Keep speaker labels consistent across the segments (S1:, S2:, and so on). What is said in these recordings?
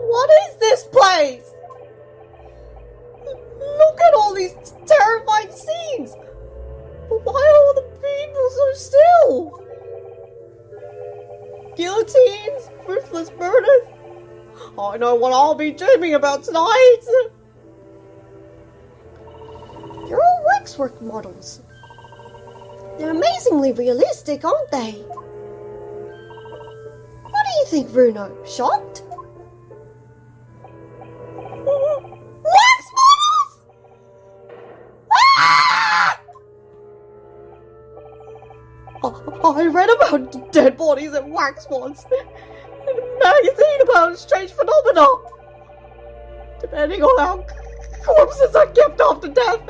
S1: What is this place? Look at all these terrifying scenes. But why are all the people so still? Guillotines, ruthless murders. I know what I'll be dreaming about tonight. They're all waxwork models. They're amazingly realistic, aren't they? What do you think, Bruno? Shocked? Wax models! Ah! I read about dead bodies and wax once in a magazine about strange phenomena. Depending on how corpses are kept after death,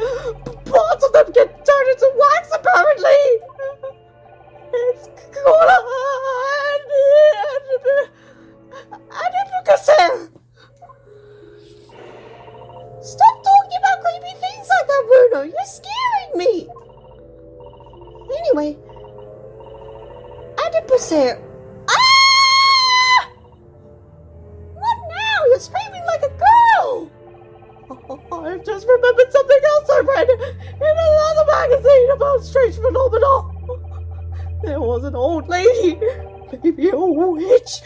S1: parts of them get turned into wax, apparently. It's called an implicacy. Stop talking about creepy things like that, Bruno. You're scaring me. Anyway, Adiposaur. Ah! What now? You're screaming like a girl. I've just remembered something else I read in another magazine about strange phenomena. There was an old lady, maybe a witch,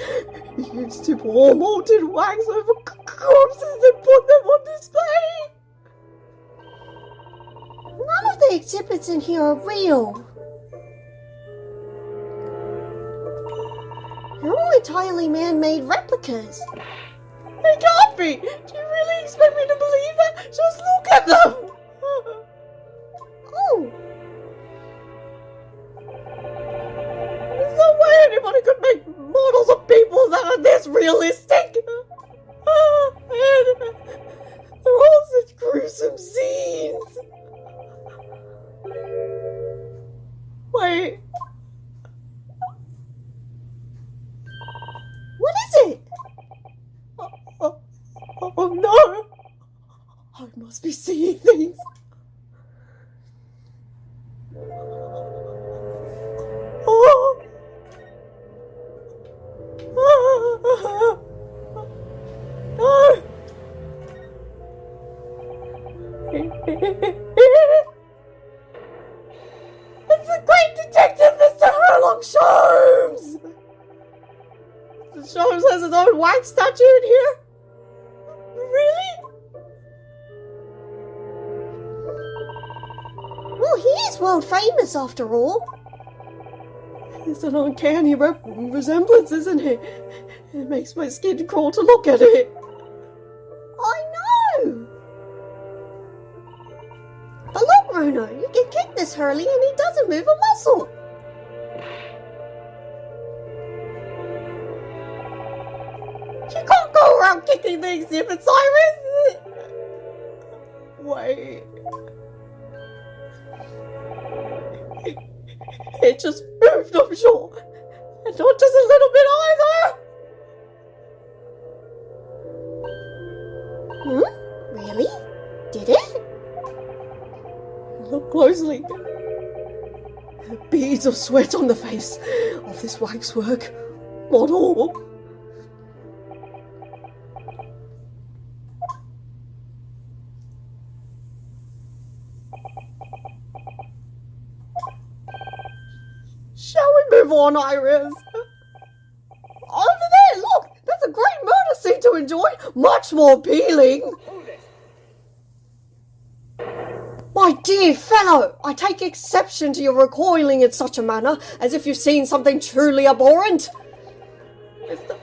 S1: who used to pour molten wax over corpses and put them on display. None of the exhibits in here are real. They're all entirely man-made replicas. They can't be! Do you really expect me to believe that? Just look at them! Oh! There's no way anybody could make models of people that are this realistic! And they're all such gruesome scenes! Wait... What is it? Oh no! I must be seeing things. Oh! No! It's the great detective, Mr. Herlock Sholmes! Sholmes has his own wax statue in here? Really? Well, he is world famous after all. It's an uncanny resemblance, isn't it? It makes my skin crawl to look at it. I know! But look, Bruno, you can kick this Hurley and he doesn't move a muscle. You can't go around kicking the exhibit, Cyrus! Wait... It just moved, I'm sure. And not just a little bit either! Really? Did it? Look closely. Beads of sweat on the face of this waxwork model. Shall we move on, Iris? Over there, look! That's a great murder scene to enjoy! Much more appealing! My dear fellow, I take exception to your recoiling in such a manner, as if you've seen something truly abhorrent. Mr.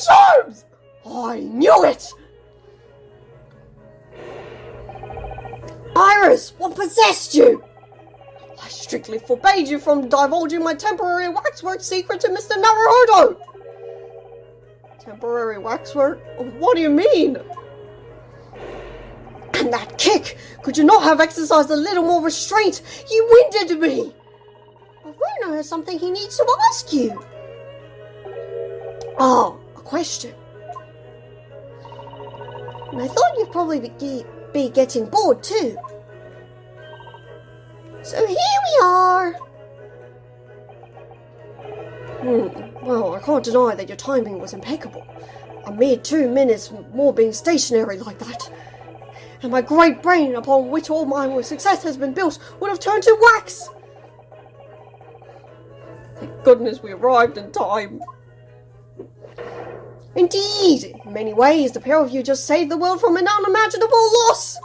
S1: Sholmes! I knew it! Iris, what possessed you? I strictly forbade you from divulging my temporary waxwork secret to Mr. Naruhodo! Temporary waxwork? What do you mean? And that kick! Could you not have exercised a little more restraint? You winded me! But Bruno, has something he needs to ask you. Oh, a question. And I thought you'd probably be getting bored too. So here we are. Well, I can't deny that your timing was impeccable. A mere 2 minutes more being stationary like that. And my great brain, upon which all my success has been built, would have turned to wax. Thank goodness we arrived in time. Indeed, in many ways, the pair of you just saved the world from an unimaginable loss.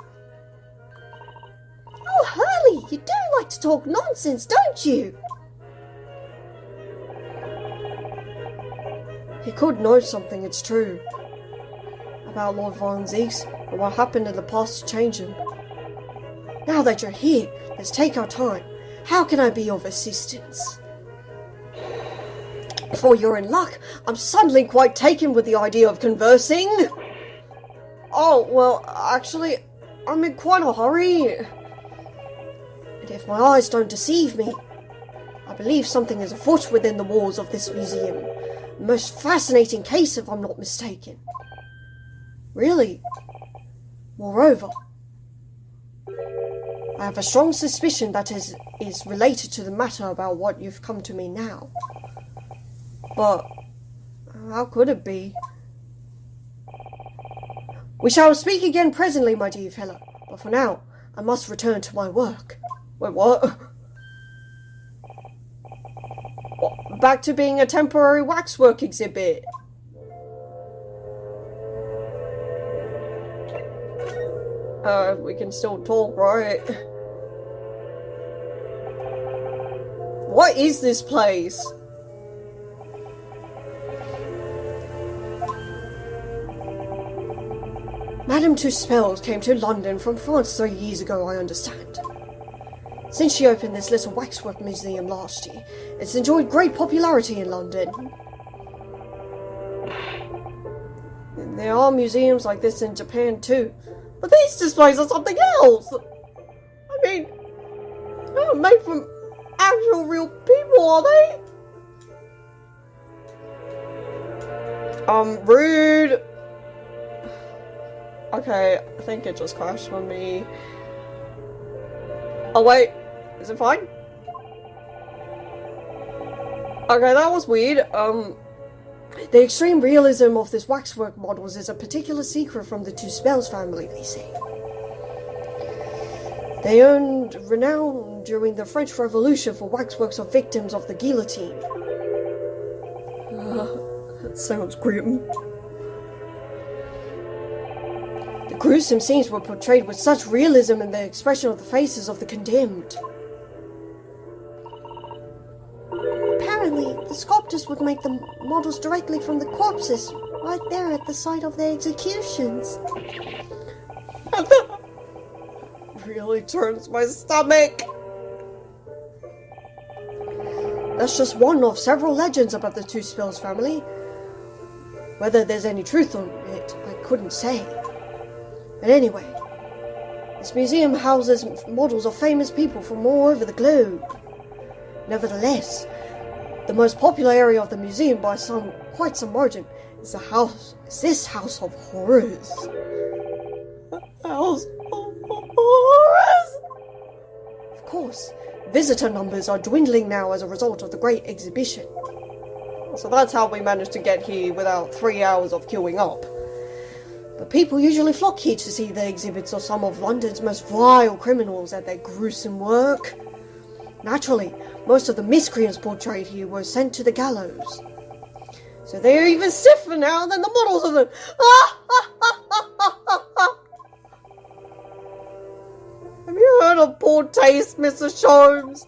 S1: Oh, Hurley, you do like to talk nonsense, don't you? He could know something, it's true, about Lord Von Zeus and what happened in the past to change him. Now that you're here, let's take our time. How can I be of assistance? Before you're in luck, I'm suddenly quite taken with the idea of conversing. Oh, well, actually, I'm in quite a hurry. And if my eyes don't deceive me, I believe something is afoot within the walls of this museum. A most fascinating case, if I'm not mistaken. Really? Moreover, I have a strong suspicion that is related to the matter about what you've come to me now. But how could it be? We shall speak again presently, my dear fellow. But for now, I must return to my work. Wait, what? What? Back to being a temporary waxwork exhibit. We can still talk, right? What is this place? Madame Tuspels came to London from France 3 years ago, I understand. Since she opened this little waxwork museum last year, it's enjoyed great popularity in London. And there are museums like this in Japan too, but these displays are something else! I mean, they're not made from actual real people, are they? Rude! Okay, I think it just crashed on me. Oh wait, is it fine? Okay, that was weird. The extreme realism of this waxwork models is a particular secret from the Tuspels family, they say. They earned renown during the French Revolution for waxworks of victims of the guillotine. That sounds grim. The gruesome scenes were portrayed with such realism in the expression of the faces of the condemned. Apparently, the sculptors would make the models directly from the corpses, right there at the site of their executions. Really turns my stomach. That's just one of several legends about the Tuspels family. Whether there's any truth on it, I couldn't say. But anyway, this museum houses models of famous people from all over the globe. Nevertheless, the most popular area of the museum by quite some margin is this house of horrors. House of horrors? Of course, visitor numbers are dwindling now as a result of the great exhibition. So that's how we managed to get here without 3 hours of queuing up. But people usually flock here to see the exhibits of some of London's most vile criminals at their gruesome work. Naturally, most of the miscreants portrayed here were sent to the gallows. So they're even stiffer now than the models of them. Have you heard of poor taste, Mr. Sholmes?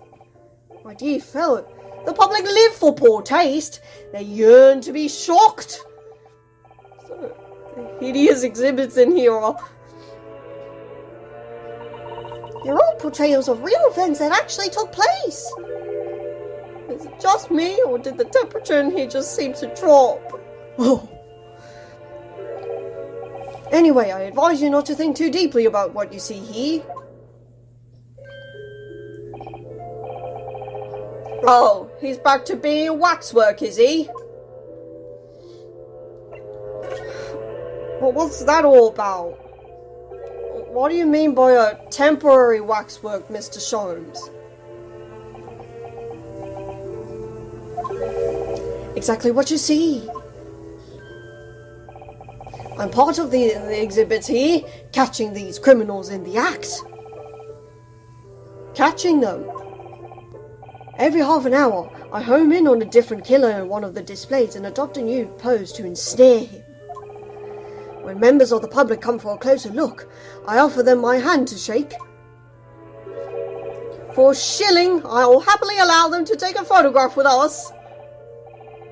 S1: My dear fellow, the public live for poor taste. They yearn to be shocked. So, the hideous exhibits in here are... they're all portrayals of real events that actually took place. Is it just me, or did the temperature in here just seem to drop? Oh. Anyway, I advise you not to think too deeply about what you see here. Oh, he's back to being waxwork, is he? Well, what's that all about? What do you mean by a temporary waxwork, Mr. Sholmes? Exactly what you see. I'm part of the exhibit here, catching these criminals in the act. Catching them. Every half an hour, I home in on a different killer in one of the displays and adopt a new pose to ensnare him. When members of the public come for a closer look, I offer them my hand to shake. For a shilling, I will happily allow them to take a photograph with us.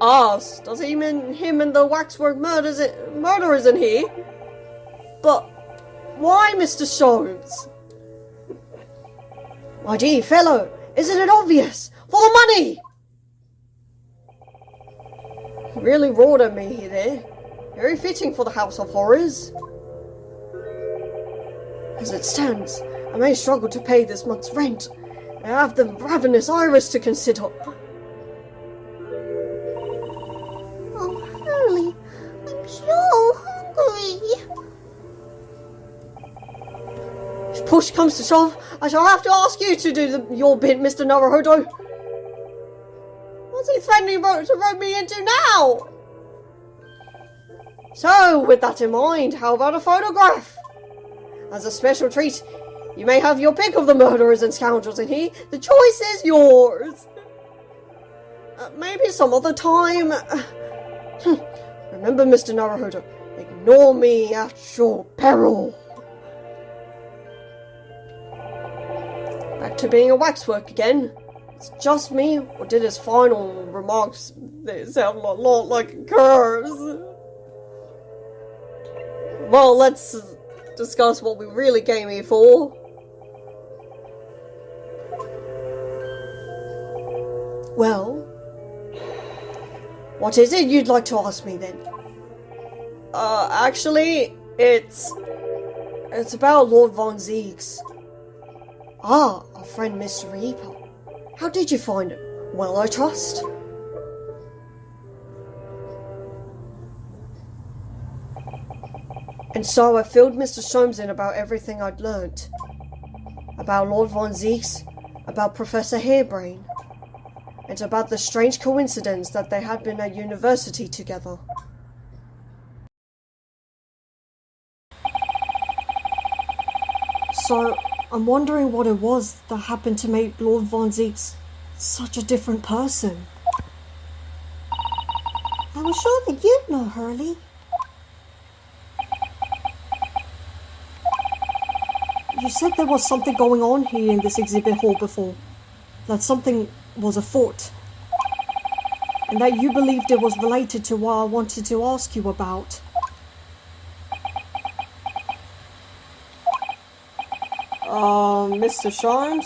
S1: Us? Does he mean him and the waxwork murderers in here? But why, Mr. Sholmes? My dear fellow, isn't it obvious? For the money! He really roared at me there. Very fitting for the House of Horrors. As it stands, I may struggle to pay this month's rent. I have the ravenous iris to consider.
S2: Oh, Hurley, I'm so hungry.
S1: If push comes to shove, I shall have to ask you to do your bit, Mr. Naruhodo. What's he threatening to rope me into now? So, with that in mind, how about a photograph? As a special treat, you may have your pick of the murderers and scoundrels in here. The choice is yours. Maybe some other time. Remember, Mr. Naruhodo, ignore me at your peril. Back to being a waxwork again. It's just me, or did his final remarks sound a lot like a curse? Well, let's discuss what we really came here for. Well, what is it you'd like to ask me then? Actually, it's about Lord Von Zieks. Ah, our friend Mr. Reaper. How did you find him? Well, I trust. And so I filled Mr. Sholmes in about everything I'd learnt. About Lord Von Zieks, about Professor Harebrain, and about the strange coincidence that they had been at university together. So, I'm wondering what it was that happened to make Lord Von Zieks such a different person.
S2: I was sure that you'd know, Hurley.
S1: You said there was something going on here in this exhibit hall before. That something was afoot. And that you believed it was related to what I wanted to ask you about. Mr. Sholmes?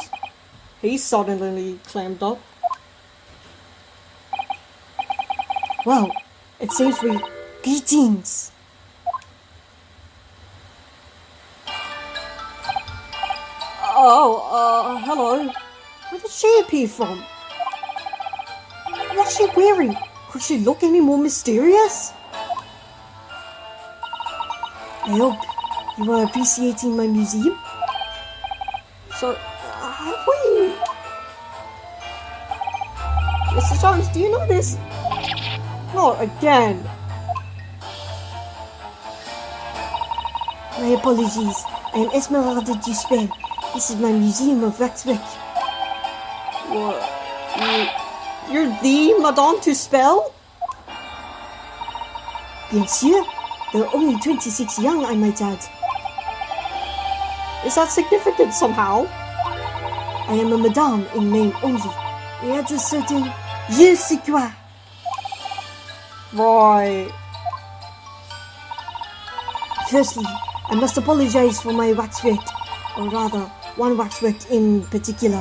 S1: He suddenly clammed up. Well, it seems we...
S2: Greetings.
S1: Hello. Where did she appear from? What's she wearing? Could she look any more mysterious?
S2: I hope you are appreciating my museum.
S1: So, have we... Mr. Sholmes, do you know this? Not again.
S2: My apologies. I am Esmeralda Duspel. This is my Museum of Waxwork.
S1: What? You're the Madame Duspel?
S2: Bien sûr. There are only 26 young, I might add.
S1: Is that significant somehow?
S2: I am a madame in name only. It adds a certain je sais quoi.
S1: Right.
S2: Firstly, I must apologize for my waxwork, or rather, one waxwork in particular.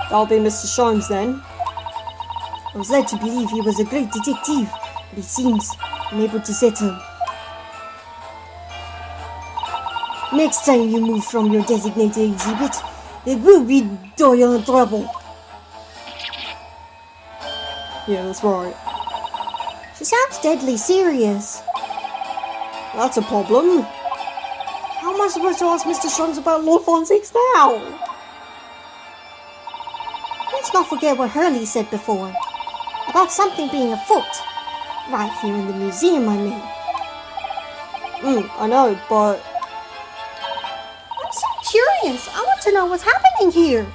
S1: That'll be Mr. Sholmes then.
S2: I was led to believe he was a great detective, but it seems I'm able to set him. Next time you move from your designated exhibit, there will be dire trouble.
S1: Yeah, that's right.
S2: She sounds deadly serious.
S1: That's a problem. How am I supposed to ask Mr. Shrums about Lord Fonsex now?
S2: Let's not forget what Hurley said before. About something being afoot. Right here in the museum, I mean.
S1: I know, but...
S2: I'm so curious. I want to know what's happening here.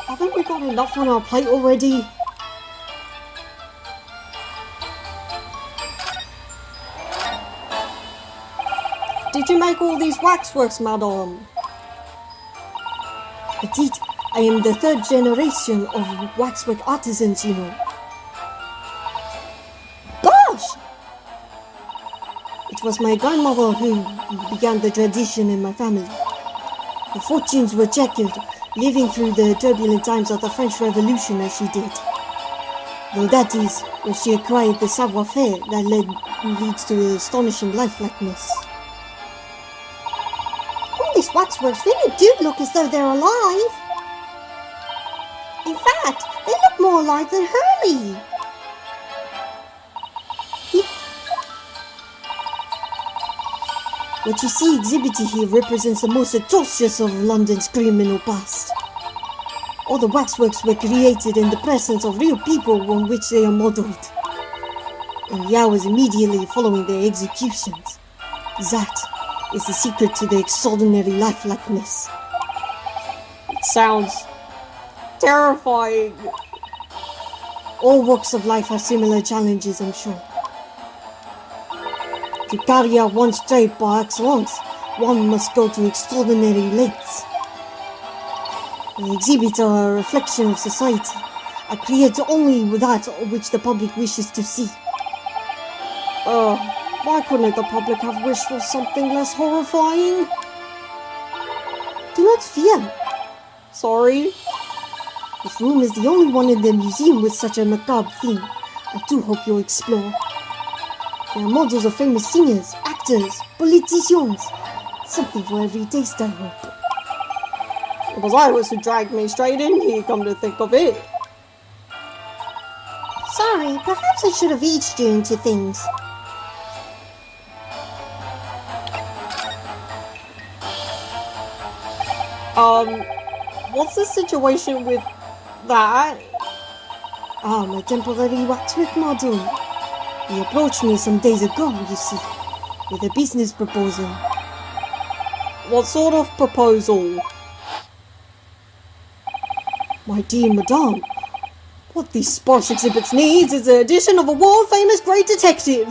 S1: Haven't we got enough on our plate already? Did you make all these waxworks, madame?
S2: Indeed, I am the third generation of waxwork artisans, you know.
S1: Gosh!
S2: It was my grandmother who began the tradition in my family. Her fortunes were checkered, living through the turbulent times of the French Revolution as she did. Though that is, when she acquired the savoir-faire that leads to astonishing lifelikeliness. All these waxworks really do look as though they're alive. In fact, they look more alive than Hurley. What you see exhibited here represents the most atrocious of London's criminal past. All the waxworks were created in the presence of real people on which they are modelled. In the hours immediately following their executions. That is the secret to their extraordinary lifelikeness.
S1: It sounds terrifying.
S2: All walks of life have similar challenges, I'm sure. To carry out one's trade par excellence, one must go to extraordinary lengths. The exhibits are a reflection of society, are created only with that which the public wishes to see.
S1: Why couldn't the public have wished for something less horrifying?
S2: Do not fear.
S1: Sorry?
S2: This room is the only one in the museum with such a macabre theme. I do hope you'll explore. There are models of famous singers, actors, politicians. Something for every taste, I hope.
S1: It was Iris who dragged me straight in here, come to think of it.
S2: Sorry, perhaps I should have eased you into things.
S1: What's the situation with that?
S2: My temporary waxwork model. He approached me some days ago, you see, with a business proposal.
S1: What sort of proposal?
S2: My dear madame, what these sparse exhibits needs is the addition of a world-famous great detective.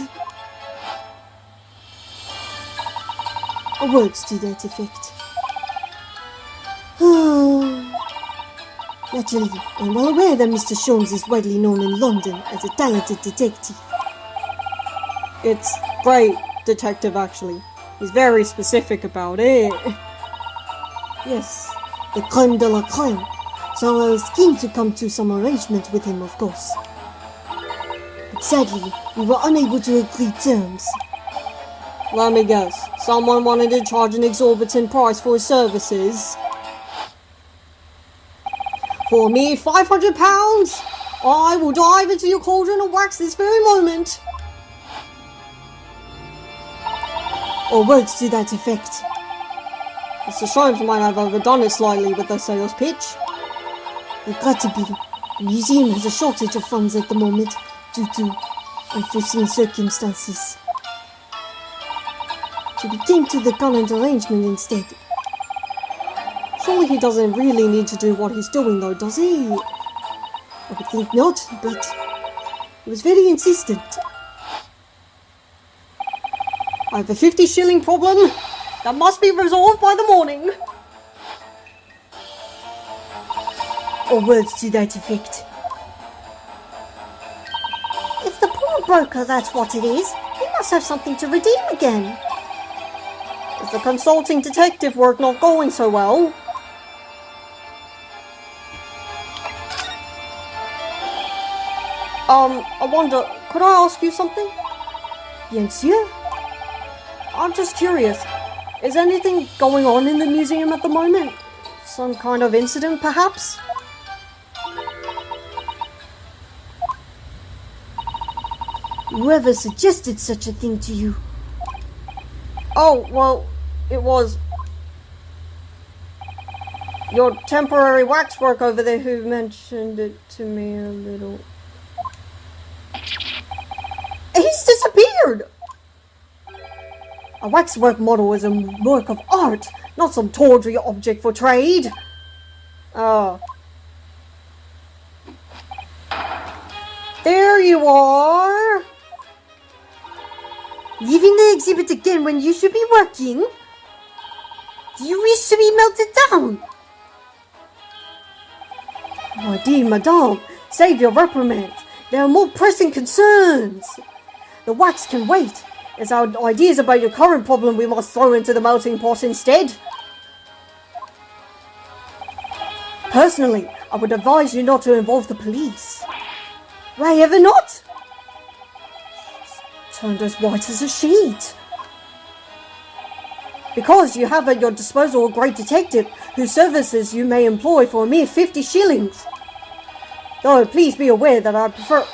S2: Words to that effect. Naturally, I'm well aware that Mr. Sholmes is widely known in London as a talented detective.
S1: It's great detective, actually. He's very specific about it.
S2: Yes, the creme de la creme. So I was keen to come to some arrangement with him, of course. But sadly, we were unable to agree terms.
S1: Let me guess. Someone wanted to charge an exorbitant price for his services. For me, £500? I will dive into your cauldron of wax this very moment.
S2: Or words to that effect.
S1: Mr. Sholmes might have overdone it slightly with the sales pitch.
S2: Regrettably, the museum has a shortage of funds at the moment due to unforeseen circumstances. So we came to the current arrangement instead.
S1: Surely he doesn't really need to do what he's doing though, does he?
S2: I would think not, but he was very insistent.
S1: I have a 50-shilling problem that must be resolved by the morning.
S2: Or words to that effect. It's the poor broker, that's what it is. He must have something to redeem again.
S1: Is the consulting detective work not going so well? I wonder, could I ask you something?
S2: Bien sûr.
S1: I'm just curious. Is anything going on in the museum at the moment? Some kind of incident, perhaps?
S2: Whoever suggested such a thing to you?
S1: Oh, well, it was your temporary waxwork over there who mentioned it to me a little. He's disappeared!
S2: A waxwork model is a work of art, not some tawdry object for trade.
S1: Oh. There you are!
S2: Leaving the exhibit again when you should be working? Do you wish to be melted down? My dear madame, save your reprimands. There are more pressing concerns. The wax can wait. It's our ideas about your current problem we must throw into the melting pot instead. Personally, I would advise you not to involve the police. Why ever not? She's turned as white as a sheet. Because you have at your disposal a great detective whose services you may employ for a mere 50 shillings. Though please be aware that I prefer...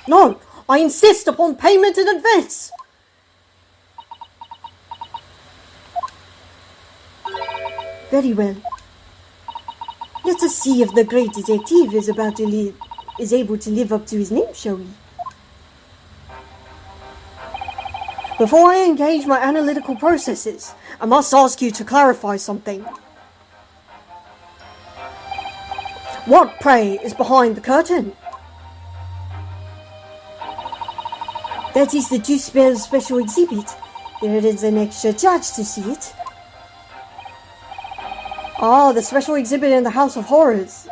S2: No, I insist upon payment in advance. Very well. Let us see if the great detective is able to live up to his name, shall we? Before I engage my analytical processes, I must ask you to clarify something. What, pray, is behind the curtain? That is the toooooo special exhibit. There is an extra charge to see it. Ah, the special exhibit in the House of Horrors.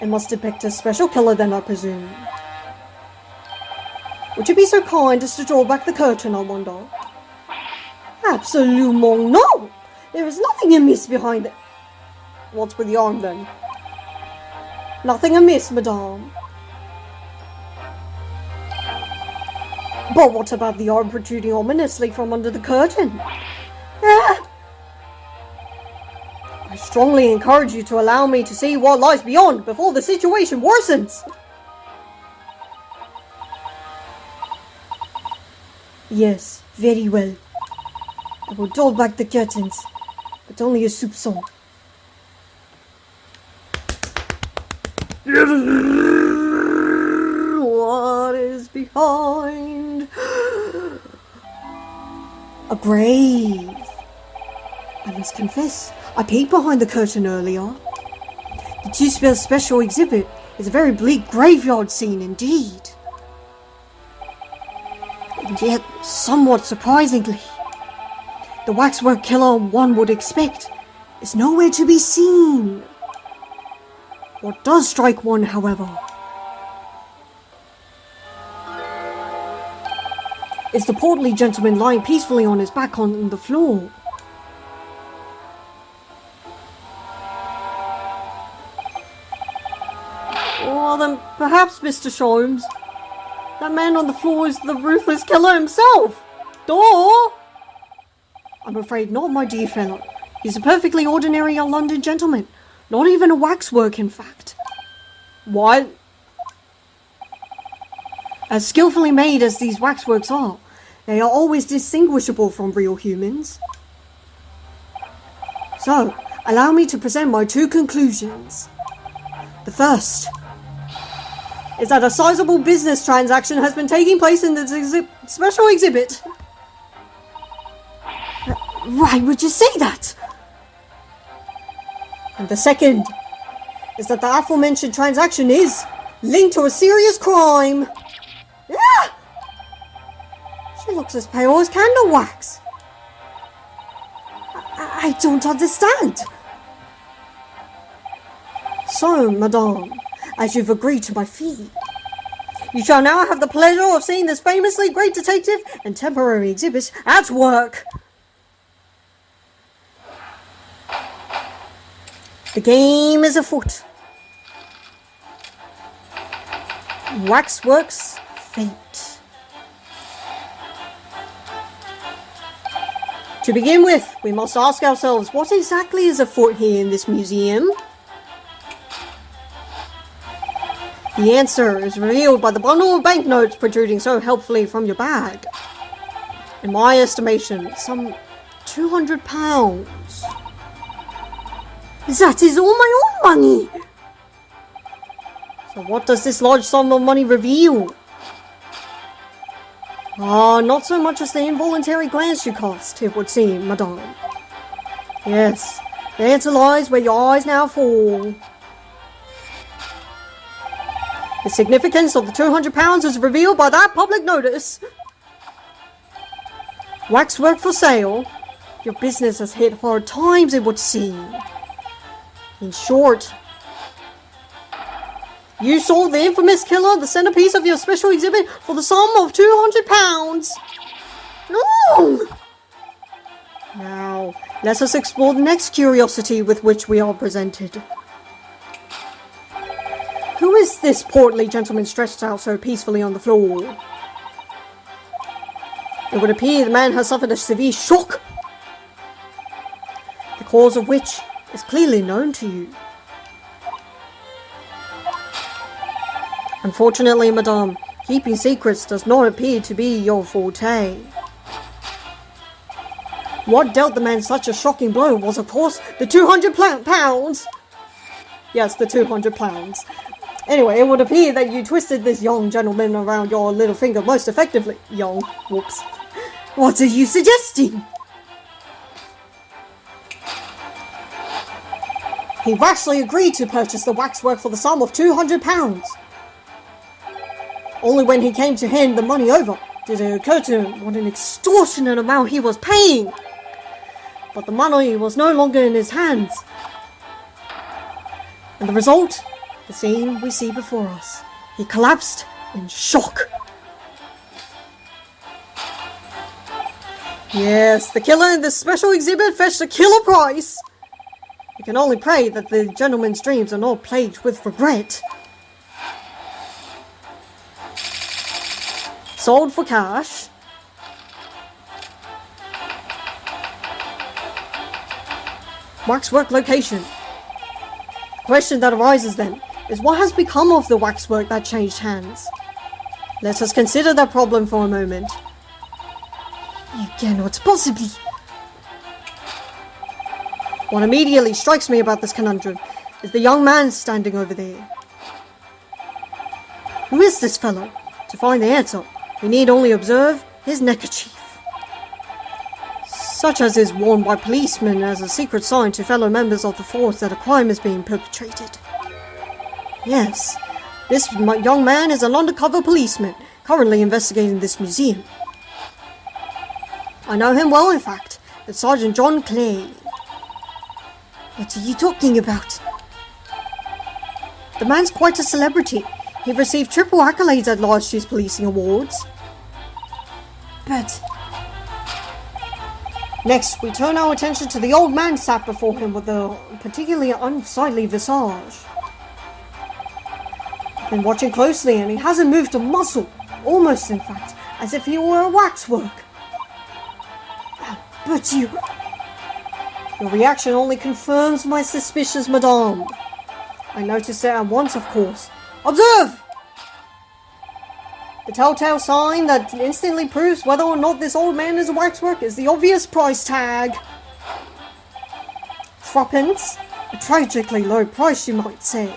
S2: It must depict a special killer then, I presume. Would you be so kind as to draw back the curtain, I wonder? Absolument no! There is nothing amiss behind it. What's with the arm then? Nothing amiss, madame. But what about the arm protruding ominously from under the curtain? Ah! I strongly encourage you to allow me to see what lies beyond before the situation worsens. Yes, very well. I will draw back the curtains, but only a soupçon. What is behind? A grave. I must confess, I peeked behind the curtain earlier. The toooooo special exhibit is a very bleak graveyard scene indeed. And yet, somewhat surprisingly, the waxwork killer one would expect is nowhere to be seen. What does strike one, however, is the portly gentleman lying peacefully on his back on the floor. Well then, perhaps, Mr. Sholmes, that man on the floor is the ruthless killer himself. Duh! I'm afraid not, my dear fellow. He's a perfectly ordinary young London gentleman. Not even a waxwork, in fact. What? As skillfully made as these waxworks are, they are always distinguishable from real humans. So, allow me to present my two conclusions. The first is that a sizable business transaction has been taking place in this special exhibit. Why would you say that? And the second is that the aforementioned transaction is linked to a serious crime. Ah! She looks as pale as candle wax. I don't understand. So, madame, as you've agreed to my fee, you shall now have the pleasure of seeing this famously great detective and temporary exhibit at work. The game is afoot. Waxwork's fate. To begin with, we must ask ourselves what exactly is afoot here in this museum. The answer is revealed by the bundle of banknotes protruding so helpfully from your bag. In my estimation, some £200.
S1: That is all my own money.
S2: So what does this large sum of money reveal? Not so much as the involuntary glance you cast, it would seem, madame. Yes, the answer lies where your eyes now fall. The significance of the £200 is revealed by that public notice. Waxwork for sale. Your business has hit hard times, it would seem. In short, you sold the infamous killer the centerpiece of your special exhibit for the sum of £200.
S1: No!
S2: Now, let us explore the next curiosity with which we are presented. Who is this portly gentleman stretched out so peacefully on the floor? It would appear the man has suffered a severe shock, the cause of which is clearly known to you. Unfortunately, madame, keeping secrets does not appear to be your forte. What dealt the man such a shocking blow was, of course, the £200. Yes, the £200. Anyway, it would appear that you twisted this young gentleman around your little finger most effectively. Young. Whoops.
S1: What are you suggesting?
S2: He rashly agreed to purchase the waxwork for the sum of £200. Only when he came to hand the money over did it occur to him what an extortionate amount he was paying. But the money was no longer in his hands. And the result? The scene we see before us. He collapsed in shock. Yes, the killer in this special exhibit fetched a killer price. We can only pray that the gentleman's dreams are not plagued with regret. Sold for cash. Waxwork location. The question that arises then is what has become of the waxwork that changed hands? Let us consider that problem for a moment.
S1: You cannot possibly.
S2: What immediately strikes me about this conundrum is the young man standing over there. Who is this fellow? To find the answer, we need only observe his neckerchief, such as is worn by policemen as a secret sign to fellow members of the force that a crime is being perpetrated. Yes, this young man is an undercover policeman currently investigating this museum. I know him well, in fact. It's Sergeant John Clay.
S1: What are you talking about?
S2: The man's quite a celebrity. He received triple accolades at last year's policing awards.
S1: But
S2: next, we turn our attention to the old man sat before him with a particularly unsightly visage. I've been watching closely and he hasn't moved a muscle, almost in fact, as if he were a waxwork.
S1: But you...
S2: Your reaction only confirms my suspicions, madame. I noticed it at once, of course. Observe! The telltale sign that instantly proves whether or not this old man is a waxwork is the obvious price tag. Threepence? A tragically low price, you might say.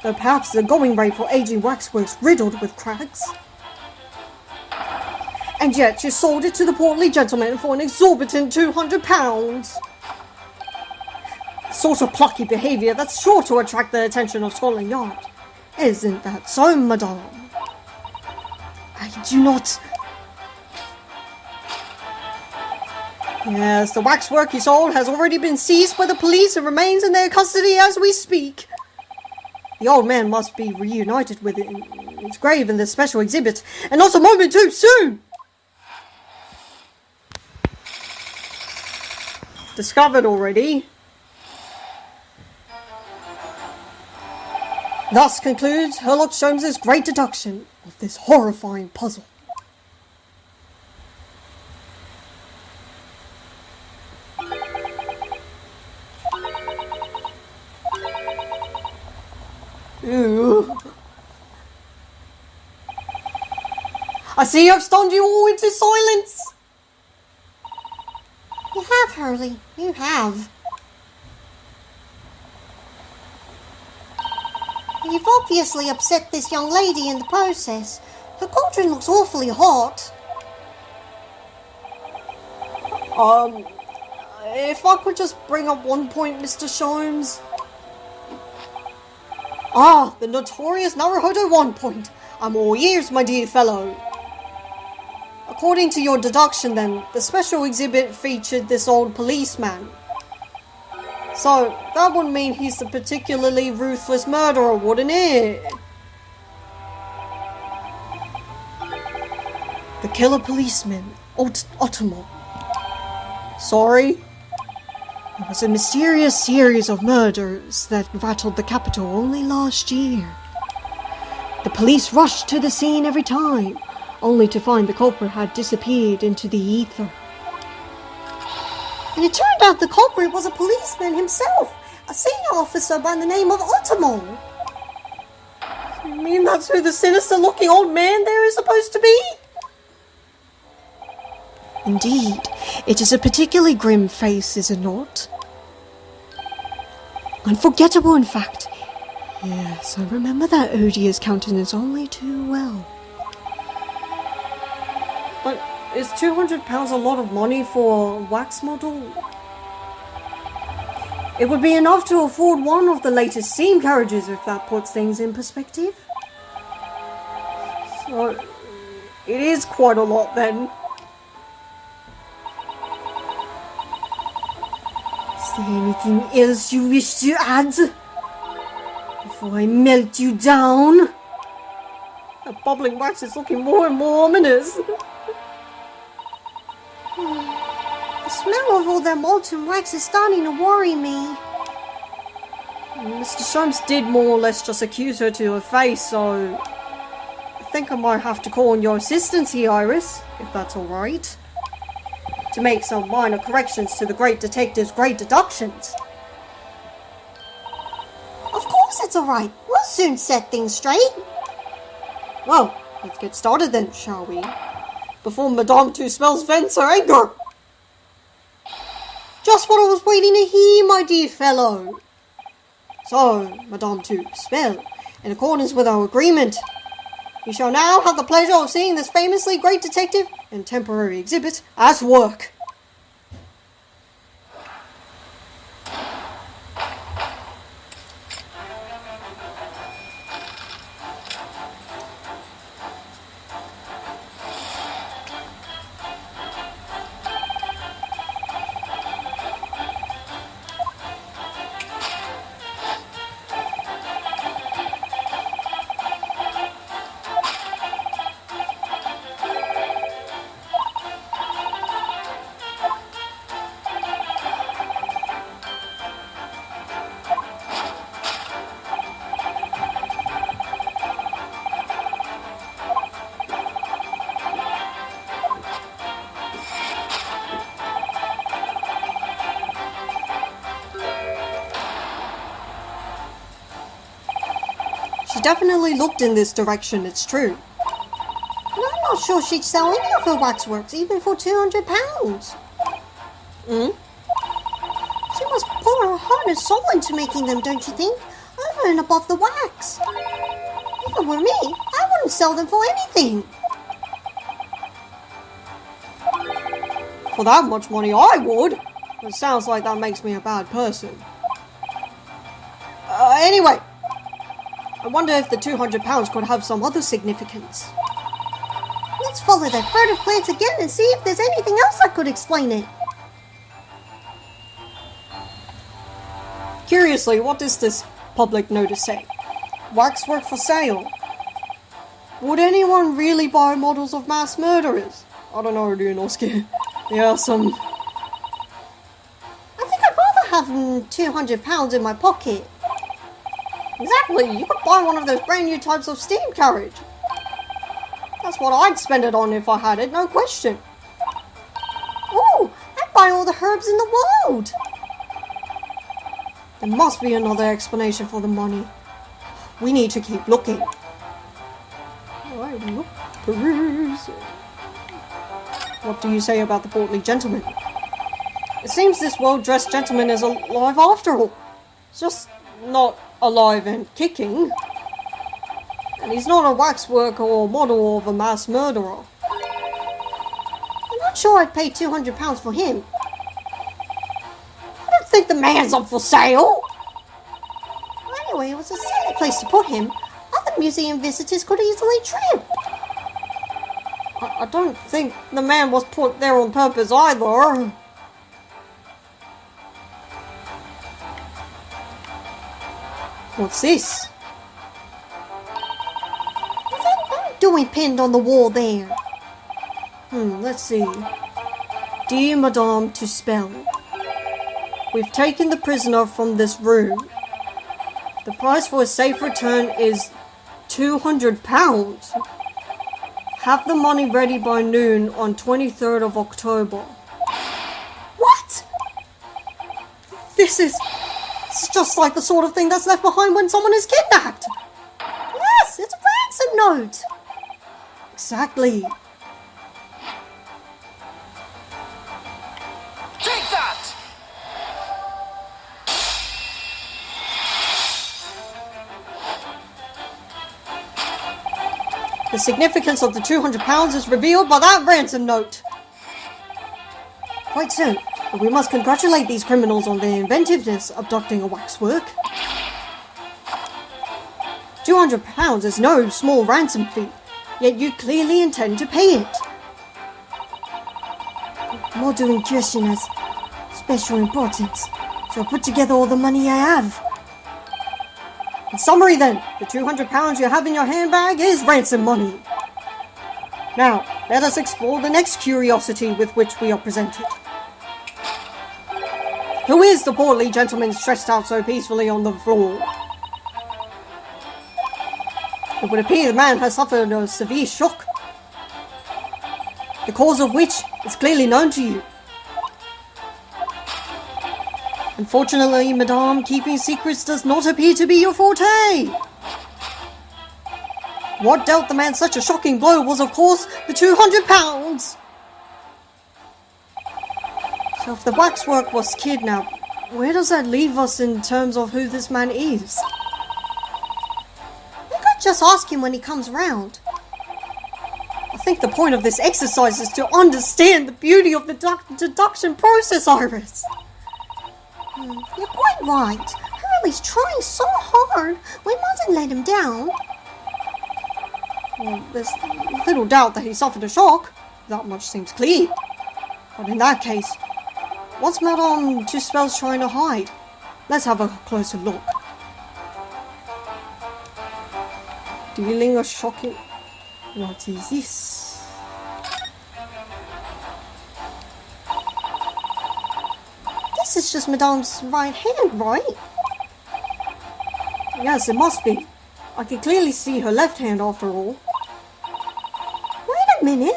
S2: Though perhaps the going rate for aging waxworks riddled with cracks. And yet you sold it to the portly gentleman for an exorbitant £200. The sort of plucky behaviour that's sure to attract the attention of Scotland Yard. Isn't that so, madame?
S1: I do not...
S2: Yes, the waxwork he sold has already been seized by the police and remains in their custody as we speak. The old man must be reunited with it in its grave in this special exhibit, and not a moment too soon! Discovered already. Thus concludes Sherlock Holmes's great deduction of this horrifying puzzle.
S1: Ew. I see I've stunned you all into silence.
S2: You have, Hurley. You have. You've obviously upset this young lady in the process. Her cauldron looks awfully hot.
S1: If I could just bring up one point, Mr. Sholmes. Ah, the notorious Naruhodo 1 point. I'm all ears, my dear fellow. According to your deduction then, the special exhibit featured this old policeman. So, that would mean he's a particularly ruthless murderer, wouldn't it? The killer policeman, Otomo. Sorry? It was a mysterious series of murders that rattled the capital only last year. The police rushed to the scene every time, only to find the culprit had disappeared into the ether.
S2: And it turned out the culprit was a policeman himself, a senior officer by the name of Otomo.
S1: You mean that's who the sinister-looking old man there is supposed to be?
S2: Indeed, it is a particularly grim face, is it not? Unforgettable, in fact. Yes, I remember that odious countenance only too well.
S1: But is £200 a lot of money for a wax model? It would be enough to afford one of the latest steam carriages if that puts things in perspective. So, it is quite a lot then. Is there anything else you wish to add? Before I melt you down? The bubbling wax is looking more and more ominous.
S2: The smell of all that molten wax is starting to worry me.
S1: Mr. Sholmes did more or less just accuse her to her face, so I think I might have to call on your assistance here, Iris, if that's alright. To make some minor corrections to the great detective's great deductions.
S2: Of course it's alright. We'll soon set things straight.
S1: Well, let's get started then, shall we? Before Madame Two Smells vents her anger. Just what I was waiting to hear, my dear fellow. So, Madame Two Spell, in accordance with our agreement, we shall now have the pleasure of seeing this famously great detective and temporary exhibit at work. She definitely looked in this direction, it's true.
S2: And I'm not sure she'd sell any of her waxworks, even for £200. She must pour her heart and soul into making them, don't you think? Over and above the wax. If it were me, I wouldn't sell them for anything.
S1: For that much money, I would. It sounds like that makes me a bad person. Anyway, I wonder if the £200 could have some other significance.
S2: Let's follow that furtive glance again and see if there's anything else that could explain it.
S1: Curiously, what does this public notice say? Waxwork for sale. Would anyone really buy models of mass murderers? I don't know, Ryunosuke. There are some...
S2: I think I'd rather have £200 in my pocket.
S1: Exactly, you could buy one of those brand new types of steam carriage. That's what I'd spend it on if I had it, no question.
S2: Ooh, I'd buy all the herbs in the world.
S1: There must be another explanation for the money. We need to keep looking. I look crazy. What do you say about the portly gentleman? It seems this well-dressed gentleman is alive after all. Just not alive and kicking. And he's not a waxworker or model of a mass murderer. I'm not sure I'd pay £200 for him. I don't think the man's up for sale. Anyway, it was a silly place to put him. Other museum visitors could easily trip. I don't think the man was put there on purpose either. What's this? What are you doing pinned on the wall there? Let's see. Dear Madame to spell. We've taken the prisoner from this room. The price for a safe return is £200. Have the money ready by noon on 23rd of October. What? This is just like the sort of thing that's left behind when someone is kidnapped. Yes, it's a ransom note. Exactly.
S3: Take that!
S1: The significance of the £200 is revealed by that ransom note. Quite so, but we must congratulate these criminals on their inventiveness abducting a waxwork. £200 is no small ransom fee, yet you clearly intend to pay it.
S2: Model in question has special importance, so I put together all the money I have.
S1: In summary then, the £200 you have in your handbag is ransom money. Now, let us explore the next curiosity with which we are presented. Who is the portly gentleman stretched out so peacefully on the floor? It would appear the man has suffered a severe shock, the cause of which is clearly known to you. Unfortunately, Madame, keeping secrets does not appear to be your forte. What dealt the man such a shocking blow was, of course, the £200. So if the waxwork was kidnapped, where does that leave us in terms of who this man is?
S2: We could just ask him when he comes round.
S1: I think the point of this exercise is to understand the beauty of the deduction process, Iris.
S2: You're quite right. Hurley's trying so hard. We mustn't let him down.
S1: Well, there's little doubt that he suffered a shock. That much seems clear. But in that case, what's Madame Tuspel's trying to hide? Let's have a closer look. Dealing a shocking... What is this?
S2: This is just Madame's right hand, right?
S1: Yes, it must be. I can clearly see her left hand after all.
S2: Wait a minute.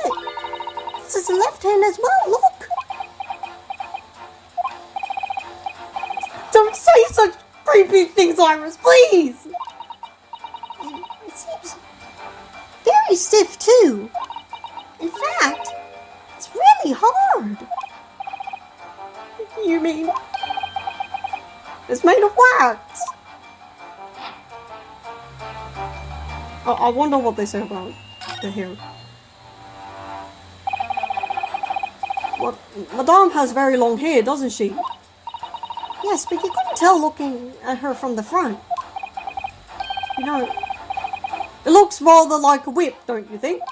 S2: This is the left hand as well, look.
S1: Don't say such creepy things, Iris, please!
S2: It seems very stiff too. In fact, it's really hard.
S1: You mean it's made of wax? I wonder what they say about the hair. What? Madame has very long hair, doesn't she?
S2: Yes, but you couldn't tell looking at her from the front.
S1: You know, it looks rather like a whip, don't you think?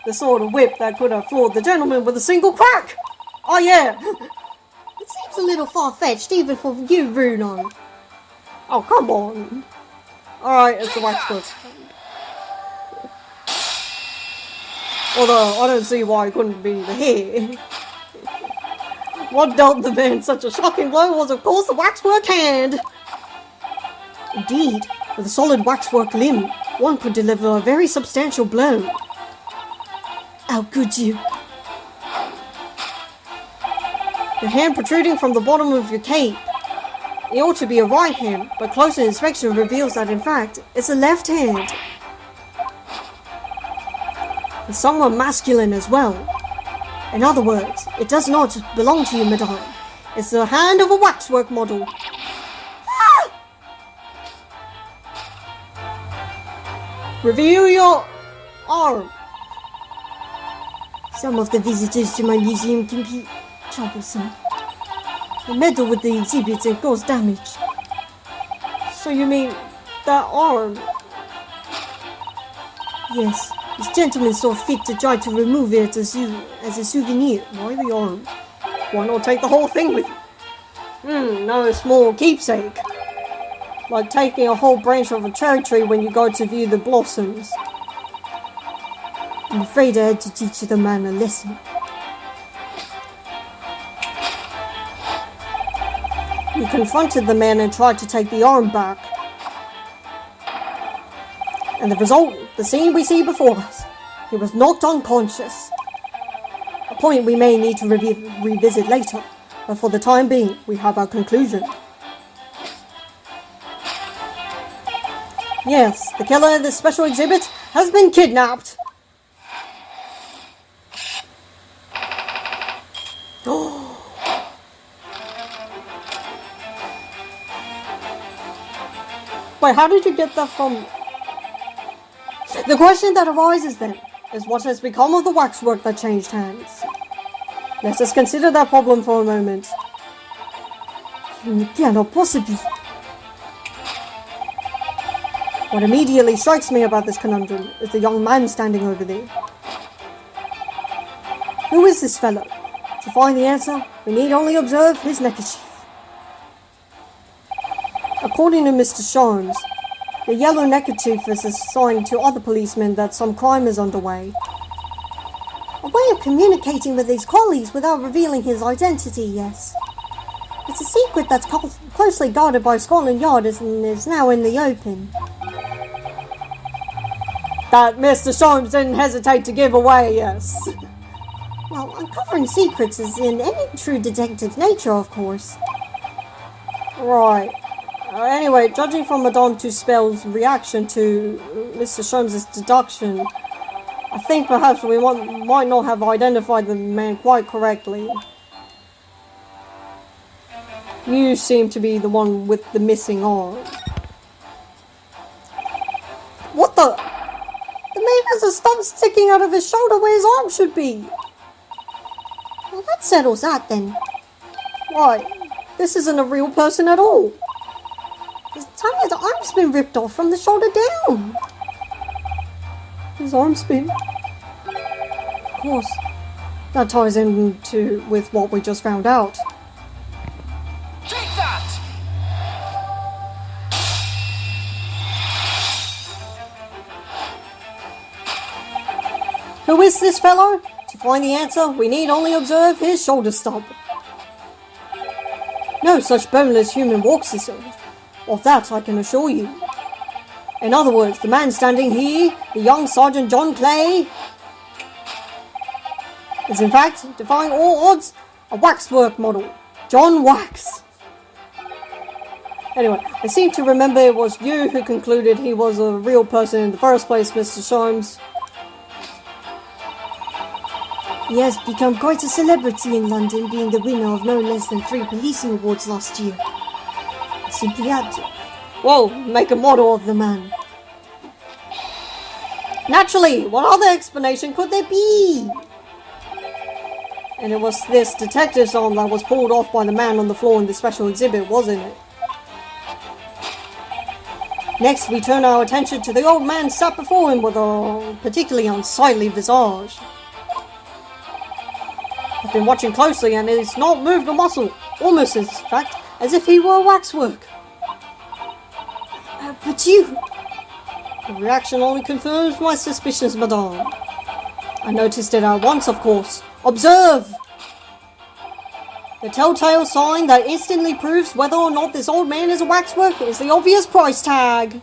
S1: The sort of whip that could have floored the gentleman with a single crack. Oh yeah.
S2: It seems a little far-fetched, even for you, Bruno.
S1: Oh, come on. Alright, it's the waxwork. Although, I don't see why it couldn't be the hair. What dealt the man such a shocking blow was, of course, the waxwork hand.
S2: Indeed, with a solid waxwork limb, one could deliver a very substantial blow. How could you?
S1: The hand protruding from the bottom of your cape. It ought to be a right hand, but closer inspection reveals that in fact, it's a left hand.
S2: and somewhat masculine as well. In other words, it does not belong to you, madame. It's the hand of a waxwork model. Ah! Reveal your arm. Some of the visitors to my museum can be troublesome. They meddle with the exhibits and cause damage. So you mean that arm? Yes, this gentleman saw fit to try to remove it as a souvenir.
S1: Why the arm? Why not take the whole thing with you? No small keepsake. Like taking a whole branch of a cherry tree when you go to view the blossoms.
S2: I'm afraid I had to teach the man a lesson.
S1: You confronted the man and tried to take the arm back. And the result, the scene we see before us. He was knocked unconscious. A point we may need to revisit later, but for the time being, we have our conclusion. Yes, the killer of this special exhibit has been kidnapped. Wait, how did you get that from... The question that arises then is what has become of the waxwork that changed hands? Let us consider that problem for a moment.
S2: You cannot possibly...
S1: What immediately strikes me about this conundrum is the young man standing over there. Who is this fellow? To find the answer, we need only observe his neckerchief. According to Mr. Sholmes, the yellow neckerchief is a sign to other policemen that some crime is underway.
S2: A way of communicating with his colleagues without revealing his identity, yes. It's a secret that's closely guarded by Scotland Yard and is now in the open.
S1: That Mr. Sholmes didn't hesitate to give away, yes.
S2: Well, uncovering secrets is in any true detective's nature, of course.
S1: Right. Anyway, judging from Madame Tuspel's reaction to Mr. Sholmes' deduction, I think perhaps we might not have identified the man quite correctly. You seem to be the one with the missing arm. What the? The man has a stump sticking out of his shoulder where his arm should be.
S2: Well, that settles that then.
S1: Why? This isn't a real person at all.
S2: His arm's been ripped off from the shoulder down.
S1: His arm's been... Of course. That ties in with what we just found out.
S3: Take that!
S1: Who is this fellow? To find the answer, we need only observe his shoulder stump. No such boneless human walks this earth. Of that I can assure you. In other words, the man standing here, the young Sergeant John Clay, is in fact, defying all odds, a waxwork model. John Wax. Anyway, I seem to remember it was you who concluded he was a real person in the first place, Mr. Sholmes.
S2: He has become quite a celebrity in London, being the winner of no less than 3 policing awards last year. Simply had to.
S1: Whoa, make a model of the man. Naturally, what other explanation could there be? And it was this detective's arm that was pulled off by the man on the floor in the special exhibit, wasn't it? Next, we turn our attention to the old man sat before him with a particularly unsightly visage. I've been watching closely and he's not moved a muscle, almost in fact, as if he were waxwork.
S2: But you...
S1: The reaction only confirms my suspicions, madame. I noticed it at once, of course. Observe! The telltale sign that instantly proves whether or not this old man is a waxwork is the obvious price tag.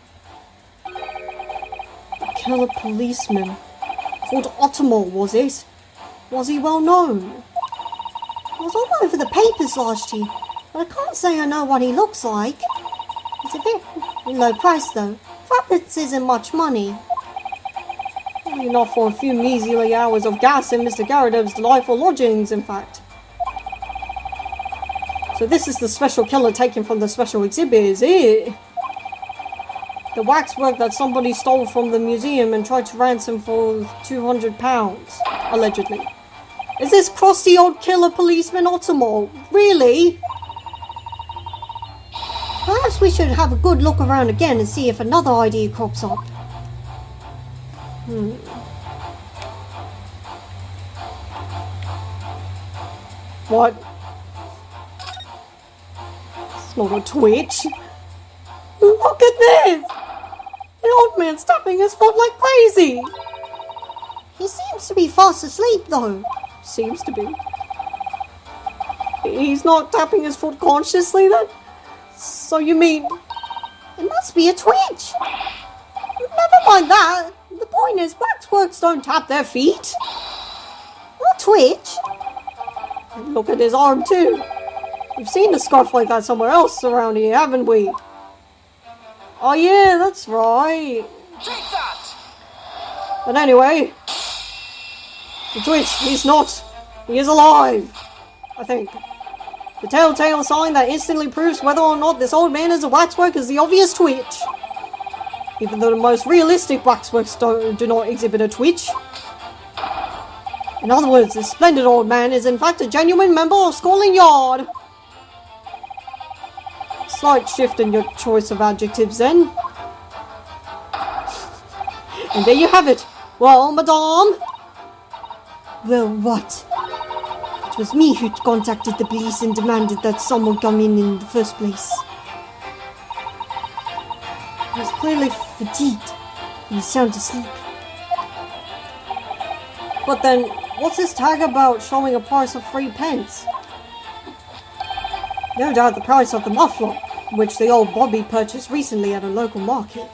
S1: A killer policeman. Called Ottomore, was it? Was he well known?
S2: I was all over the papers last year, but I can't say I know what he looks like. He's a very low price though. Threepence isn't much money. Enough for a few measly hours of gas in Mr. Garadev's delightful lodgings, in fact. So this is the special killer taken from the special exhibit, is it? The waxwork that somebody stole from the museum and tried to ransom for £200, allegedly. Is this crusty old killer policeman Ottomo? Really? Perhaps we should have a good look around again and see if another idea crops up. What? It's not a twitch. Look at this! The old man's tapping his foot like crazy! He seems to be fast asleep though. Seems to be. He's not tapping his foot consciously then? So you mean... It must be a twitch! Never mind that. The point is, waxworks don't tap their feet. Or twitch. And look at his arm too. We've seen a scarf like that somewhere else around here, haven't we? Oh yeah, that's right.
S3: Take that!
S2: But anyway, the twitch, he's not. He is alive, I think. The telltale sign that instantly proves whether or not this old man is a waxwork is the obvious twitch. Even though the most realistic waxworks do not exhibit a twitch. In other words, this splendid old man is in fact a genuine member of Scotland Yard. Slight shift in your choice of adjectives then. And there you have it. Well, madame? Well, what? It was me who contacted the police and demanded that someone come in the first place. I was clearly fatigued and sound asleep. But then, what's this tag about showing a price of 3 pence? No doubt the price of the muffler, which the old Bobby purchased recently at a local market.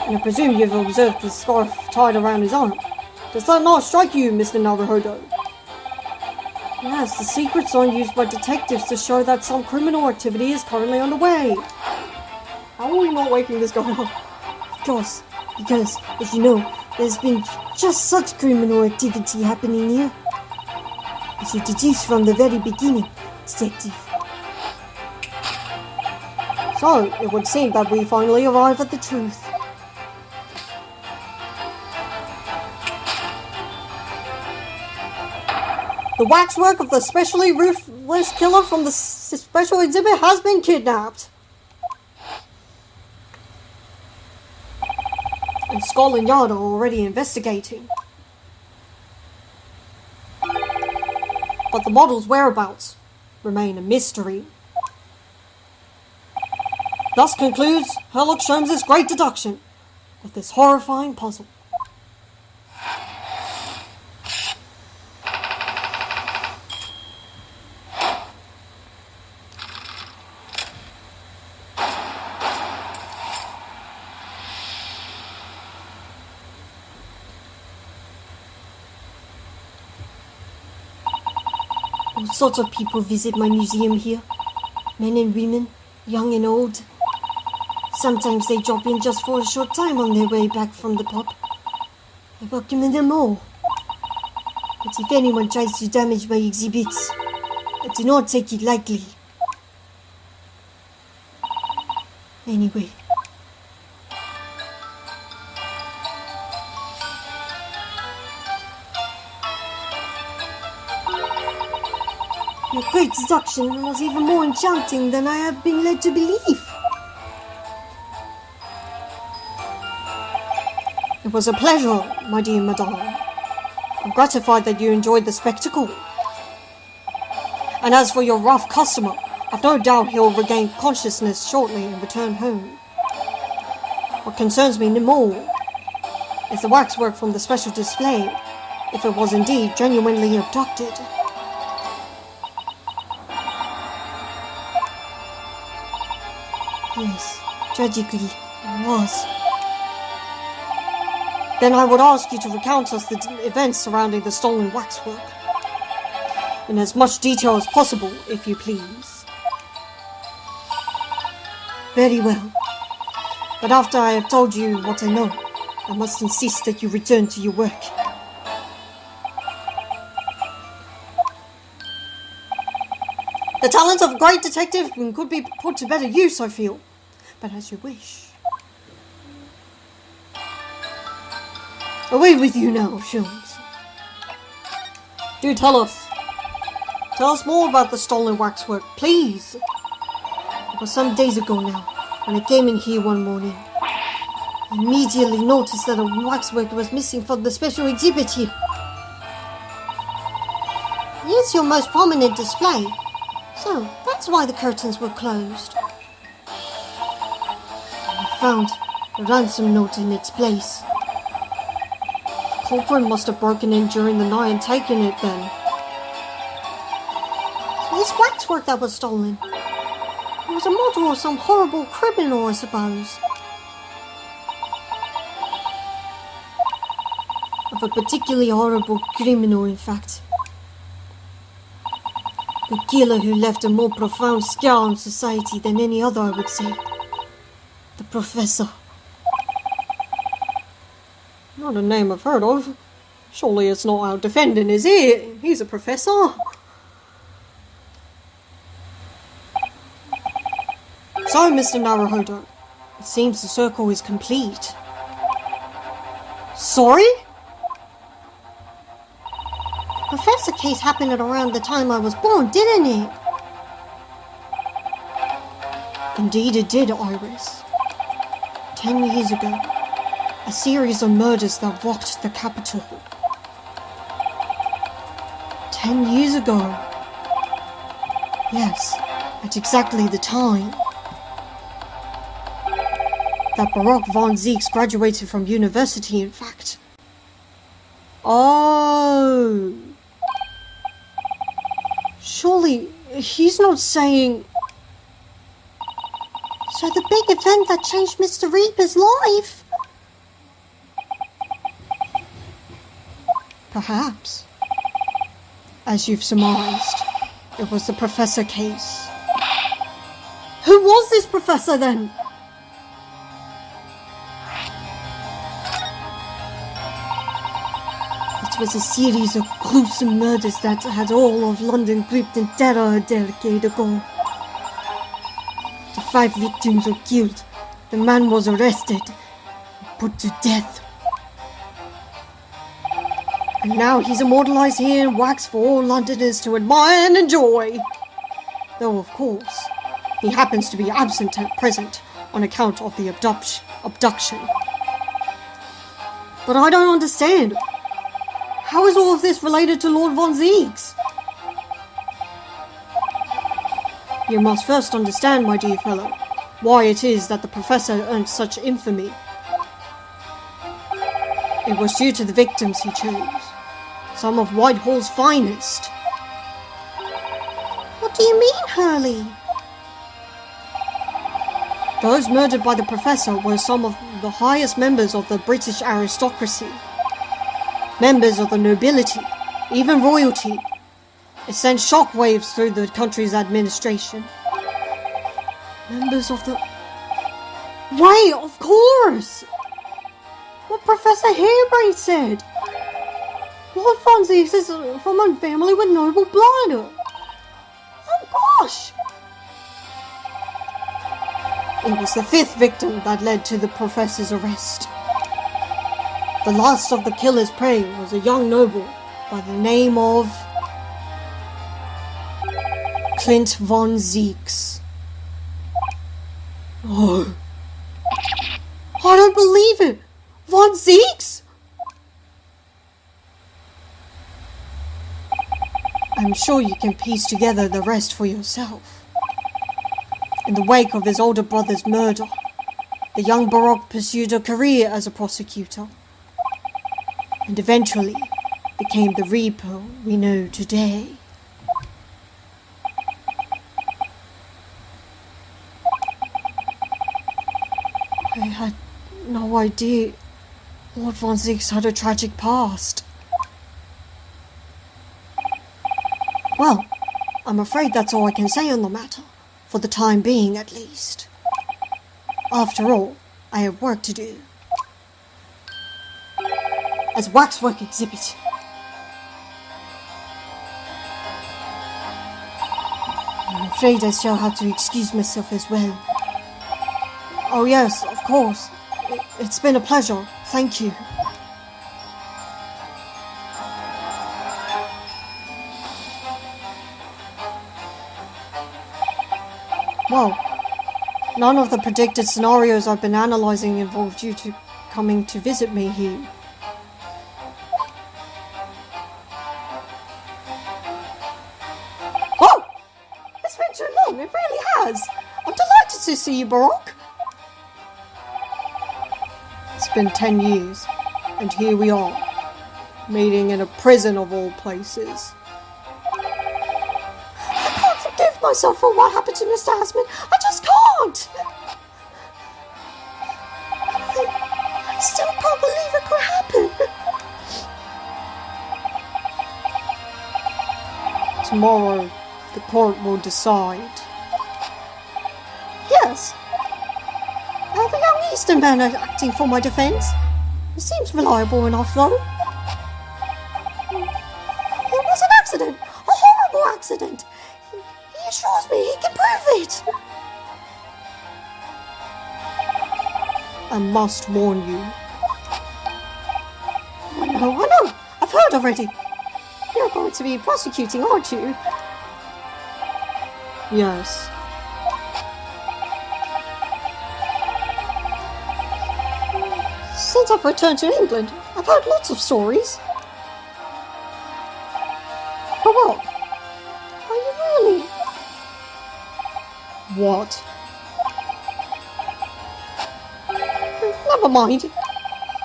S2: And I presume you've observed the scarf tied around his arm. Does that not strike you, Mr. Naruhodo? Yes, the secret sign used by detectives to show that some criminal activity is currently underway. How are we not waking this guy up? Because, as you know, there's been just such criminal activity happening here. As you deduced from the very beginning, detective. So, it would seem that we finally arrive at the truth. The waxwork of the specially ruthless killer from the special exhibit has been kidnapped. And Scotland Yard are already investigating. But the model's whereabouts remain a mystery. Thus concludes Sherlock Holmes' great deduction of this horrifying puzzle. All sorts of people visit my museum here. Men and women, young and old. Sometimes they drop in just for a short time on their way back from the pub. I welcome them all. But if anyone tries to damage my exhibits, I do not take it lightly. Anyway. Your great deduction was even more enchanting than I have been led to believe. It was a pleasure, my dear madame. I'm gratified that you enjoyed the spectacle. And as for your rough customer, I've no doubt he'll regain consciousness shortly and return home. What concerns me no more is the waxwork from the special display, if it was indeed genuinely abducted. Yes, tragically, it was. Then I would ask you to recount us the events surrounding the stolen waxwork. In as much detail as possible, if you please. Very well. But after I have told you what I know, I must insist that you return to your work. The talents of a great detective could be put to better use, I feel. But as you wish. Away with you now, Sholmes. Do tell us. Tell us more about the stolen waxwork, please. It was some days ago now, when I came in here one morning. I immediately noticed that a waxwork was missing from the special exhibit here. It's your most prominent display, so that's why the curtains were closed. I found a ransom note in its place. The culprit must have broken in during the night and taken it then. So this waxwork that was stolen, it was a model of some horrible criminal, I suppose. Of a particularly horrible criminal, in fact. The killer who left a more profound scar on society than any other, I would say. The Professor. Not a name I've heard of. Surely it's not our defendant, is it? He's a professor. So, Mr. Naruhodo, it seems the circle is complete. Sorry? Professor case happened at around the time I was born, didn't it? Indeed it did, Iris. 10 years ago, a series of murders that rocked the capital. 10 years ago. Yes, at exactly the time that Baroque von Zieks graduated from university, in fact. Oh. Surely, he's not saying... So the big event that changed Mr. Reaper's life? Perhaps. As you've surmised, it was the Professor case. Who was this Professor then? It was a series of gruesome murders that had all of London gripped in terror a decade ago. The 5 victims were killed, the man was arrested, and put to death. And now he's immortalized here in wax for all Londoners to admire and enjoy. Though, of course, he happens to be absent at present on account of the abduction. But I don't understand. How is all of this related to Lord von Zieks? You must first understand, my dear fellow, why it is that the Professor earned such infamy. It was due to the victims he chose, some of Whitehall's finest. What do you mean, Hurley? Those murdered by the Professor were some of the highest members of the British aristocracy. Members of the nobility, even royalty. It sent shockwaves through the country's administration. Members of the... Wait, of course! What Professor Harebrained said! Lord von Zieks is from a family with noble blood! Oh gosh! It was the 5th victim that led to the Professor's arrest. The last of the killer's prey was a young noble by the name of Clint von Zieks. Oh, I don't believe it! Von Zieks? I'm sure you can piece together the rest for yourself. In the wake of his older brother's murder, the young Baroque pursued a career as a prosecutor, and eventually became the Reaper we know today. I had no idea Lord von Zieks had a tragic past. Well, I'm afraid that's all I can say on the matter, for the time being at least. After all, I have work to do. as waxwork exhibit. I'm afraid I shall have to excuse myself as well. Oh yes, of course. It's been a pleasure. Thank you. Well, none of the predicted scenarios I've been analysing involved you coming to visit me here. Oh! It's been too long, it really has. I'm delighted to see you, Baroque. It's been 10 years, and here we are, meeting in a prison of all places. I can't forgive myself for what happened to Mr. Asman. I just can't! I still can't believe it could happen. Tomorrow, the court will decide. Yes. The young Eastern man acting for my defence. He seems reliable enough, though. It was an accident. A horrible accident. He assures me he can prove it. I must warn you. I know. I've heard already. You're going to be prosecuting, aren't you? Yes. Since I've returned to England, I've heard lots of stories. Baroque, are you really? What? Never mind.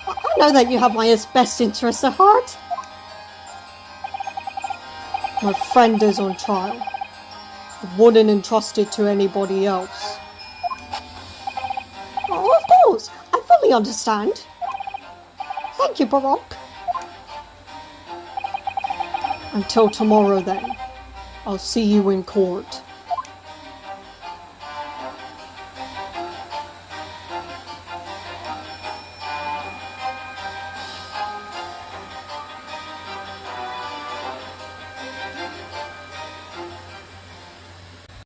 S2: I know that you have my best interests at heart. My friend is on trial. I wouldn't entrust it to anybody else. Oh, of course. I fully understand. Thank you, Baroque. Until tomorrow then. I'll see you in court.